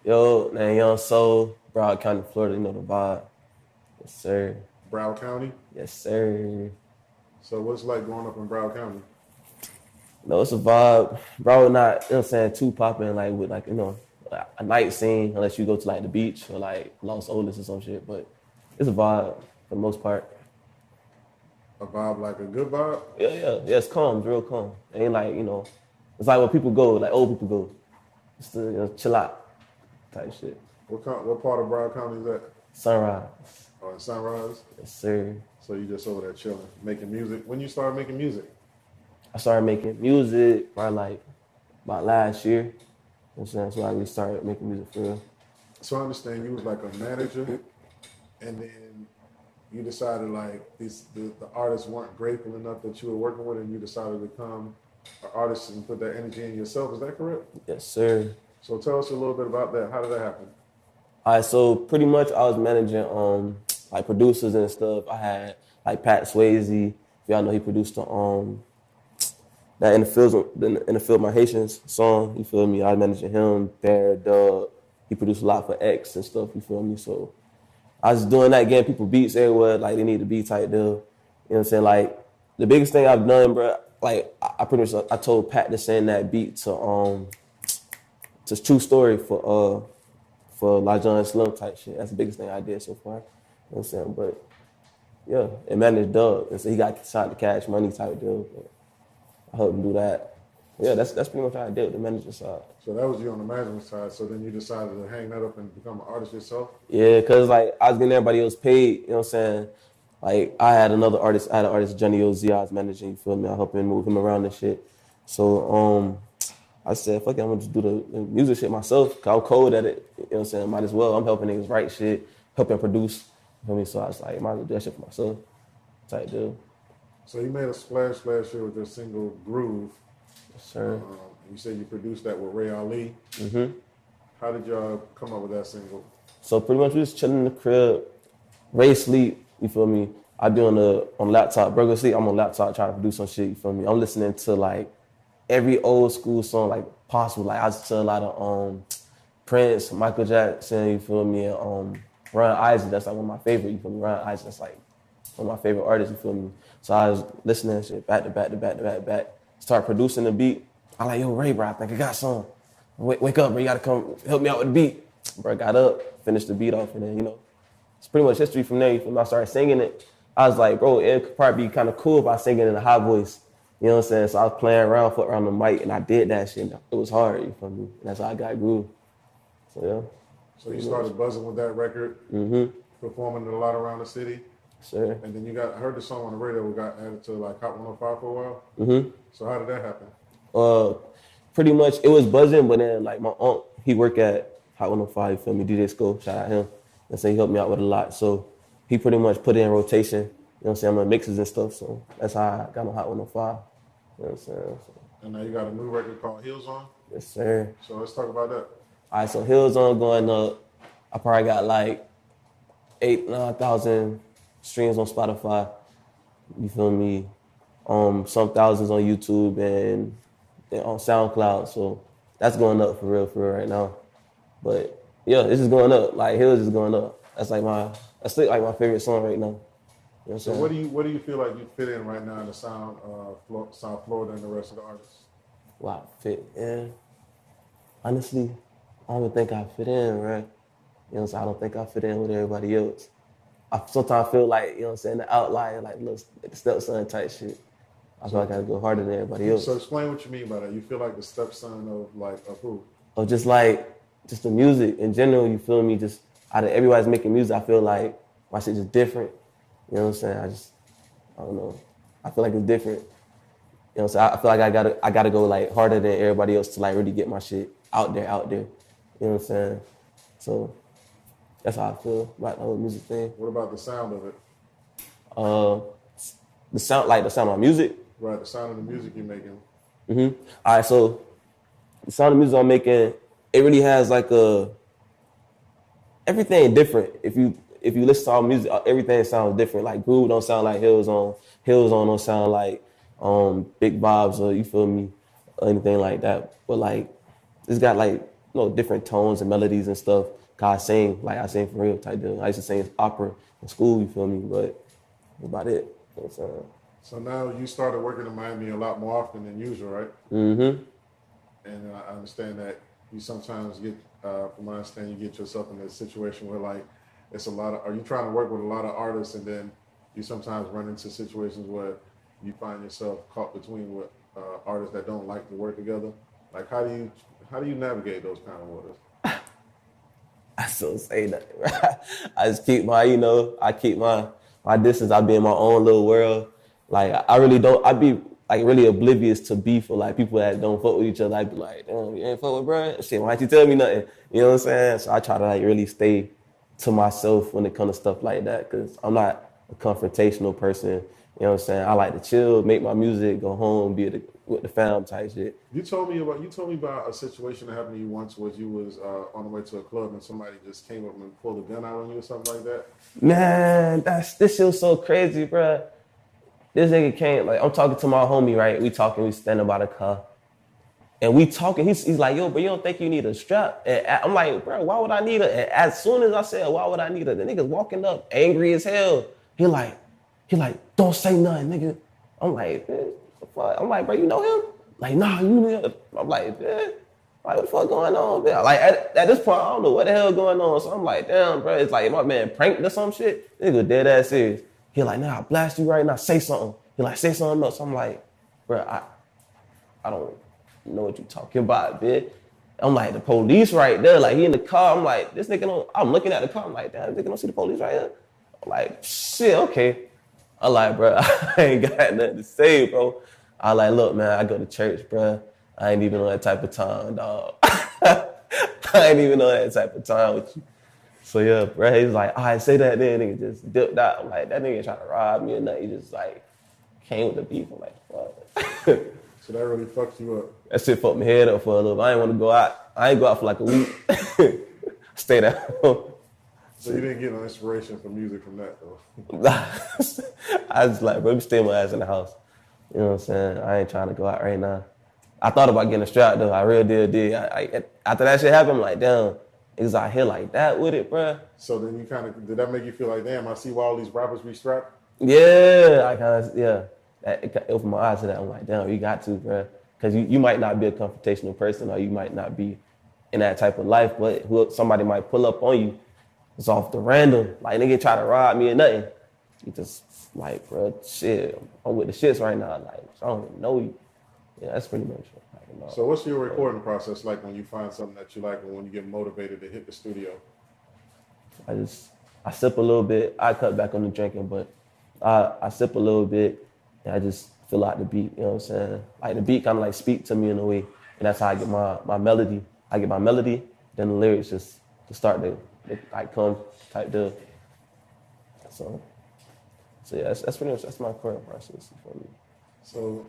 Yo, man, Young Soul, Broward County, Florida, you know the vibe. Yes, sir. Broward County. Yes, sir. So what's it like growing up in Broward County? No, it's a vibe. Broward not, you know what I'm saying, too popping, like, with, like, like a night scene, unless you go to, like, the beach or, like, Los Olas or some shit. But it's a vibe for the most part. A vibe like a good vibe? Yeah, it's calm, it's real calm. It ain't like, it's like where people go, like old people go. It's to, chill out type shit. What part of Broward County is that? Sunrise. Oh, in Sunrise? Yes, sir. So you just over there chilling, making music. When you started making music? I started making music probably like about last year. You know what I'm saying? So I really started making music for real. So I understand you was like a manager, and then you decided like the artists weren't grateful enough that you were working with, and you decided to become an artist and put that energy in yourself. Is that correct? Yes, sir. So tell us a little bit about that. How did that happen? All right, so pretty much I was managing like producers and stuff. I had like Pat Swayze. If y'all know, he produced the that in the field my Haitians song. You feel me? I was managing him, Bear, Dub. He produced a lot for X and stuff. You feel me? So I was doing that, getting people beats everywhere. Like they need to be type deal. You know what I'm saying? Like the biggest thing I've done, bro. Like I pretty much I told Pat to send that beat to True Story for LaJohn Slim type shit. That's the biggest thing I did so far. You know what I'm saying? But yeah, and managed Doug. And so he got shot to cash money type deal. But I helped him do that. Yeah, that's pretty much how I did with the manager side. So that was you on the management side. So then you decided to hang that up and become an artist yourself. Yeah, cause like I was getting everybody else paid, you know what I'm saying? Like I had an artist, Johnny OZ, I was managing, you feel me? I helped him move him around and shit. So I said, fuck it, I'm gonna just do the music shit myself, cause I'm cold at it, you know what I'm saying? Might as well. I'm helping niggas write shit, helping produce, you feel me? So I was like, might as well do that shit for myself, type deal. So you made a splash last year with your single Groove. Yes, sir. You said you produced that with Ray Ali. Mm-hmm. How did y'all come up with that single? So pretty much we just chilling in the crib, Ray sleep, you feel me? I be on laptop, Burger sleep, I'm on laptop trying to produce some shit, you feel me? I'm listening to like every old school song like possible. Like I listen to a lot of Prince, Michael Jackson, you feel me? And Ron Isaac, that's like one of my favorite, you feel me? Ron Isaac, that's like one of my favorite artists, you feel me? So I was listening to shit back to back to back to back to back. Start producing the beat. I'm like, yo, Ray, bro, I think I got some. Wake up, bro, you gotta come help me out with the beat. Bro, got up, finished the beat off, and then, it's pretty much history from there. You feel me? I started singing it. I was like, bro, it could probably be kind of cool if I sing it in a high voice. You know what I'm saying? So I was playing around, foot around the mic, and I did that shit. It was hard, you feel me? And that's how I got groove. So, yeah. So you started buzzing with that record, performing it a lot around the city. Sure. And then I heard the song on the radio, we got added to like Hot 105 for a while. Mm-hmm. So how did that happen? Pretty much, it was buzzing, but then, like, my aunt, he worked at Hot 105, you feel me? DJ Sco, shout out him. And so he helped me out with a lot. So he pretty much put it in rotation. You know what I'm saying? I'm on mixes and stuff. So that's how I got on Hot 105. You know what I'm saying? So, And now you got a new record called Heels On. yes, sir. So let's talk about that. All right, so Hills on going up. I probably got like 9,000 streams on Spotify. You feel me? Some thousands on YouTube and on SoundCloud. So that's going up for real right now. But yeah, this is going up. Like Hills is going up. That's like that's like my favorite song right now. You know what I'm So saying? what do you feel like you fit in right now in the South Florida and the rest of the artists? Wow, fit in. Honestly, I don't even think I fit in, right? You know what I'm saying? I don't think I fit in with everybody else. I sometimes feel like, you know what I'm saying, the outlier, like little the stepson type shit. I feel like I gotta go harder than everybody else. So explain what you mean by that. You feel like the stepson of who? Or just the music in general, you feel me? Just out of everybody's making music, I feel like my shit just different. You know what I'm saying? I don't know. I feel like it's different. You know what I'm saying? I feel like I gotta go like harder than everybody else to like really get my shit out there. You know what I'm saying? So that's how I feel about the whole music thing. What about the sound of it? The sound of my music. Right, the sound of the music you're making. Mm-hmm. All right, so the sound of music I'm making, it really has like everything different. If you listen to all music, everything sounds different. Like Groove don't sound like Hills On. Hills On don't sound like Big Bobs or you feel me, or anything like that. But like it's got like different tones and melodies and stuff. Cause I sing for real type deal. I used to sing opera in school, you feel me? But that's about it. You know what I'm saying? So now you started working in Miami a lot more often than usual, right? Mm-hmm. And I understand that you sometimes get, from my understanding, you get yourself in a situation where like it's a lot of. Are you trying to work with a lot of artists, and then you sometimes run into situations where you find yourself caught between with artists that don't like to work together? Like how do you navigate those kind of waters? I still say that. Right? I just keep I keep my distance. I be in my own little world. Like I really don't. I be like really oblivious to beef or like people that don't fuck with each other. I be like, damn, you ain't fuck with bro. Shit, why don't you tell me nothing? You know what I'm saying? So I try to like really stay to myself when it comes to stuff like that, because I'm not a confrontational person. You know what I'm saying? I like to chill, make my music, go home, with the fam type shit. You told me about a situation that happened to you once where you was on the way to a club and somebody just came up and pulled a gun out on you or something like that. Man, this shit was so crazy, bro. This nigga came, like, I'm talking to my homie, right? We standing by the car. And we talking, he's like, yo, but you don't think you need a strap? And I'm like, bro, why would I need it? And as soon as I said, why would I need it? The nigga's walking up, angry as hell. He like, don't say nothing, nigga. I'm like, what the fuck? I'm like, bro, you know him? Like, nah, you know him. I'm like, man, like, what the fuck going on, man? Like, at this point, I don't know what the hell going on. So I'm like, damn, bro, it's like my man pranked or some shit. Nigga dead ass serious. He like, nah, I blast you right now, say something. He like, say something else. I'm like, bro, I don't know what you talking about, bitch. I'm like, the police right there. Like, he in the car. I'm like, this nigga don't, I'm looking at the car. I'm like, damn, this nigga don't see the police right here. I'm like, shit, okay. I like, bro, I ain't got nothing to say, bro. I like, look, man, I go to church, bro. I ain't even on that type of time, dog. I ain't even on that type of time with you. So yeah, bro, he's like, all right, say that then. Nigga just dipped out. I'm like, that nigga trying to rob me or nothing. He just like came with the beef. I'm like, fuck. So that really fucked you up. That shit fucked my head up for a little bit. I ain't want to go out. I ain't go out for like a week. Stayed at home. So you didn't get no inspiration for music from that though. I was like, bro, stay my ass in the house. You know what I'm saying? I ain't trying to go out right now. I thought about getting a strap though. I real did. After that shit happened, I'm like, damn, niggas out here like that with it, bro. So then you kind of, did that make you feel like, damn, I see why all these rappers be strapped? Yeah, I kind of, yeah. It opened my eyes to that. I'm like, damn, you got to, bro. Because you might not be a confrontational person, or you might not be in that type of life, but somebody might pull up on you. It's off the random. Like, nigga try to rob me or nothing. You just like, bro, shit, I'm with the shits right now. Like, I don't even know you. Yeah, that's pretty much it. So what's your recording process like when you find something that you like, or when you get motivated to hit the studio? I sip a little bit. I cut back on the drinking, but I sip a little bit and I just fill out the beat, you know what I'm saying? Like the beat kind of like speak to me in a way, and that's how I get my melody. I get my melody, then the lyrics just start to like come type deal. So yeah, that's pretty much, that's my current process for me. So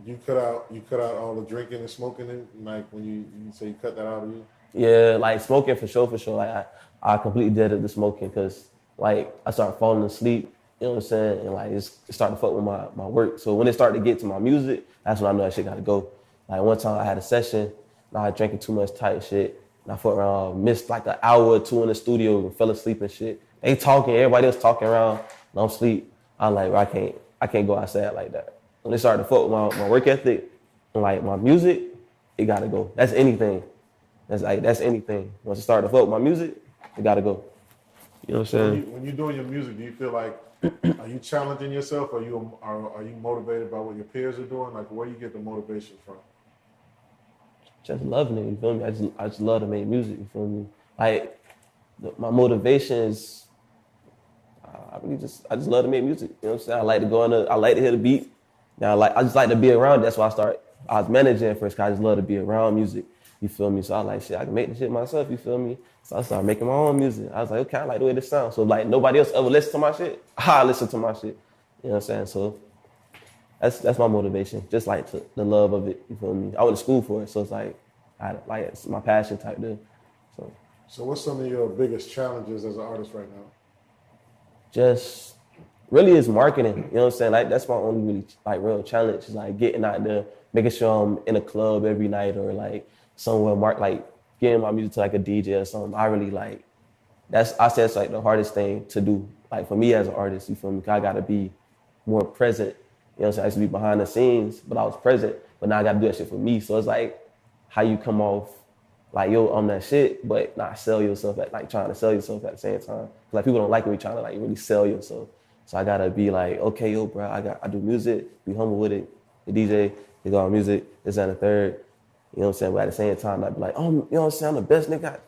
you cut out all the drinking and smoking, and like when you say you cut that out of you? Yeah, like smoking for sure. Like I completely deaded the smoking because like I started falling asleep, you know what I'm saying? And like it started to fuck with my work. So when it started to get to my music, that's when I know that shit gotta go. Like one time I had a session, and I was drinking too much tight shit, and I fucked around, missed like an hour or two in the studio and fell asleep and shit. They talking, everybody else talking around, and I'm asleep. I'm like, bro, I can't go outside like that. When it started to fuck with my work ethic and like my music, it gotta go. That's anything. That's anything. Once it started to fuck with my music, it gotta go. You know what I'm saying? When you're doing your music, do you feel like, are you challenging yourself, or are you motivated by what your peers are doing? Like, where you get the motivation from? Just loving it, you feel me? I just love to make music, you feel me? Like, my motivation is, I just love to make music, you know what I'm saying? I like to hear the beat. Now, I just like to be around. That's why I was managing at first, because I just love to be around music, you feel me? So I like, shit, I can make the shit myself, you feel me? So I started making my own music. I was like, okay, I like the way this sounds. So like nobody else ever listen to my shit, I listen to my shit. You know what I'm saying? So that's my motivation. Just like the love of it, you feel me? I went to school for it, so it's like it's my passion type deal. So what's some of your biggest challenges as an artist right now? Just really is marketing, you know what I'm saying? Like that's my only really like real challenge, is like getting out there, making sure I'm in a club every night, or like somewhere getting my music to like a DJ or something, I really like, I say it's like the hardest thing to do. Like for me as an artist, you feel me? 'Cause I gotta be more present. You know what I'm saying? I used to be behind the scenes, but I was present. But now I gotta do that shit for me. So it's like how you come off like, yo, I'm that shit, but not sell yourself at like trying to sell yourself at the same time. Like people don't like when you trying to like really sell yourself. So I gotta be like, okay, yo, bro, I do music, be humble with it. The DJ, they go on music, this and the third. You know what I'm saying? But at the same time, I'd be like, oh, you know what I'm saying? I'm the best nigga.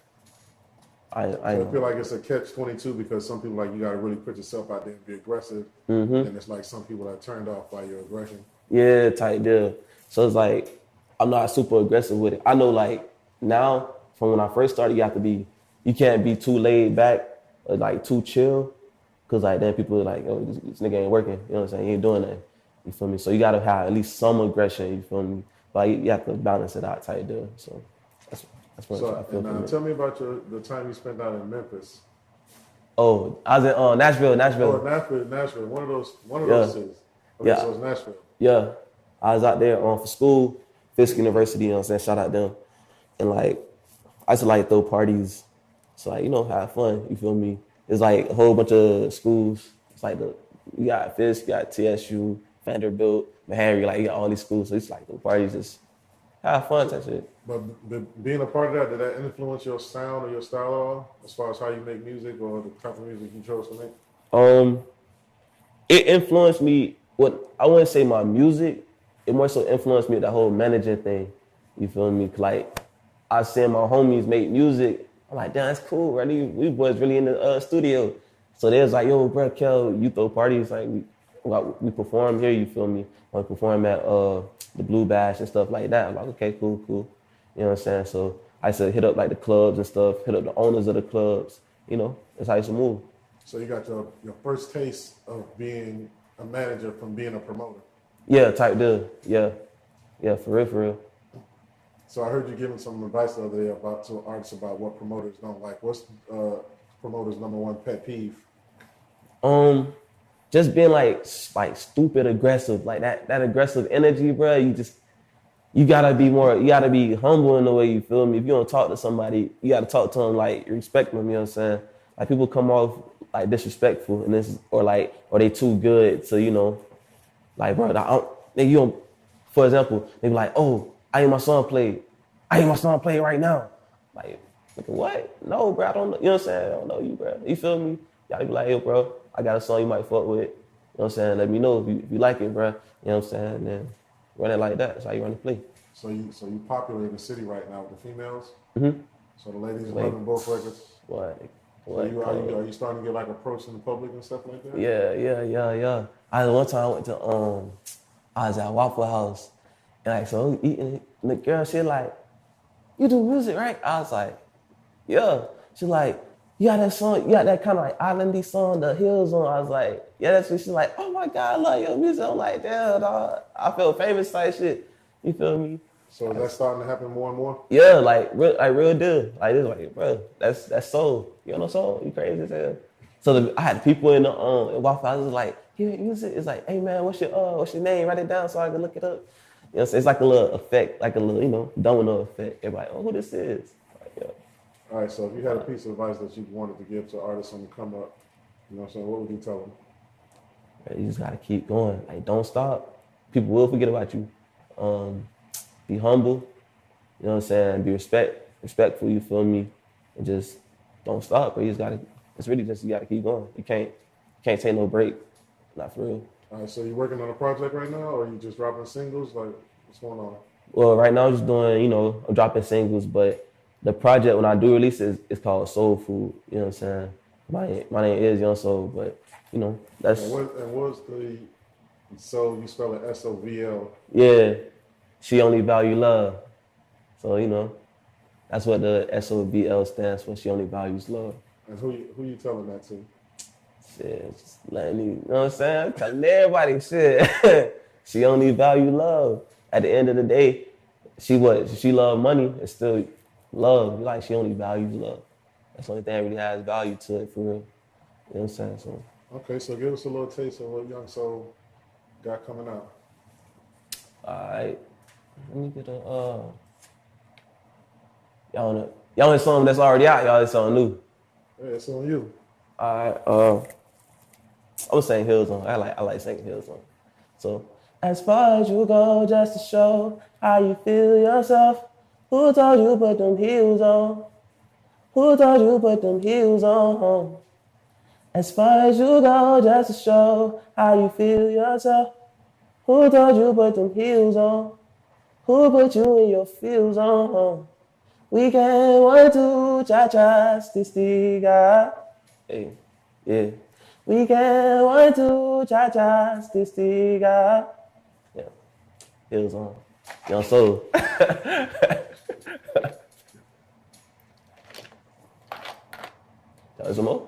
I So I feel like it's a catch-22 because some people like you got to really put yourself out there and be aggressive, and it's like some people are turned off by your aggression. Yeah, type deal. So it's like I'm not super aggressive with it. I know like now from when I first started, you can't be too laid back or like too chill, cause like then people are like, oh, this nigga ain't working. You know what I'm saying? He ain't doing that. You feel me? So you gotta have at least some aggression. You feel me? But you have to balance it out, type deal. So that's what I feel. And tell me about the time you spent out in Memphis. Oh, I was in Nashville. Oh, Nashville. One of those cities. Okay, Yeah. so it's Nashville. Yeah, I was out there for school, Fisk University, you know what I'm saying? Shout out them. And like, I used to like throw parties. So like, you know, have fun, you feel me? It's like a whole bunch of schools. It's like you got Fisk, you got TSU, Vanderbilt, Harry, like you got all these schools. So it's like the parties just have fun type shit. But being a part of that, did that influence your sound or your style at all? As far as how you make music or the type of music you chose to make? It influenced me. What I wouldn't say my music, it more so influenced me with that whole managing thing. You feel me? Like I seen my homies make music. I'm like, damn, that's cool, right? We boys really in the studio. So they was like, yo, bro, Kel, you throw parties, like we perform here. You feel me? We perform at the Blue Bash and stuff like that. I'm like, okay, cool. You know what I'm saying? So I used to hit up like the clubs and stuff, hit up the owners of the clubs. You know, that's how I used to move. So you got your first taste of being a manager from being a promoter. Yeah, type deal. Yeah, for real. So I heard you giving some advice the other day to artists about what promoters don't like. What's promoters' number one pet peeve? Just being like stupid aggressive, like that aggressive energy, bro. You gotta be more. You gotta be humble in the way you feel me. If you don't talk to somebody, you gotta talk to them like you respect them. You know what I'm saying? Like people come off like disrespectful, and or they too good to, you know, like bro, you don't. For example, they be like, oh, I hear my song played right now. Like, what? No, bro, I don't know. You know what I'm saying? I don't know you, bro. You feel me? You gotta be like, yo, bro, I got a song you might fuck with. You know what I'm saying? Let me know if you like it, bro. You know what I'm saying? And then run it like that. That's how you run the play. So you popular in the city right now with the females? Mm-hmm. So the ladies are loving both records? What? So are you starting to get like approached in the public and stuff like that? Yeah. One time I went to I was at Waffle House, and like so eating, and the girl, she like, you do music, right? I was like, yeah. She's like, you got that song, you got that kind of like islandy song, The Hills on. I was like, yeah, that's what she's like, oh my God, I love your music. I'm like, damn, dog, I feel famous type shit. You feel me? So is that starting to happen more and more? Yeah, like real deal. Like this, like bro, that's soul. You know soul? You crazy as hell. So I had people in the Waffle House was like, yeah, music. It's like, hey man, what's your name? Write it down so I can look it up. You know, so it's like a little effect, like a little, you know, domino effect. Everybody, oh, who this is? Like, yeah. All right, so if you had a piece of advice that you wanted to give to artists on the come up, you know what I'm saying, what would you tell them? You just gotta keep going. Like, don't stop. People will forget about you. Be humble. You know what I'm saying? Be respectful. You feel me? And just don't stop. Bro. You just gotta. It's really just you gotta keep going. You can't take no break. Not for real. All right, so you working on a project right now, or you just dropping singles? Like, what's going on? Well, right now I'm just doing, you know, I'm dropping singles, but the project when I do release it, it's called Soul Food. You know what I'm saying? My name is Young Soul, but you know that's. And what's the soul? You spell it SOVL. Yeah, she only value love. So you know, that's what the SOVL stands for. She only values love. And who you telling that to? Shit, just letting you know what I'm saying? I'm telling everybody shit. She only value love. At the end of the day, she love money, it's still love. Like she only values love. That's the only thing that really has value to it for real. You know what I'm saying? So okay, so give us a little taste of what Young Soul got coming out. Alright. Let me get a y'all Y'all want something that's already out, y'all want something new. Yeah, it's on you. Alright, I'm saying Hillzone. I like singing Hillzone. So, as far as you go, just to show how you feel yourself. Who told you put them heels on? Who told you put them heels on? As far as you go, just to show how you feel yourself. Who told you put them heels on? Who put you in your feels on? We can 1, 2, cha-cha, stiga. Hey, yeah. We can 1, 2, cha-cha, stiga. Yeah, heels on. Young Sovl. Y'all some more?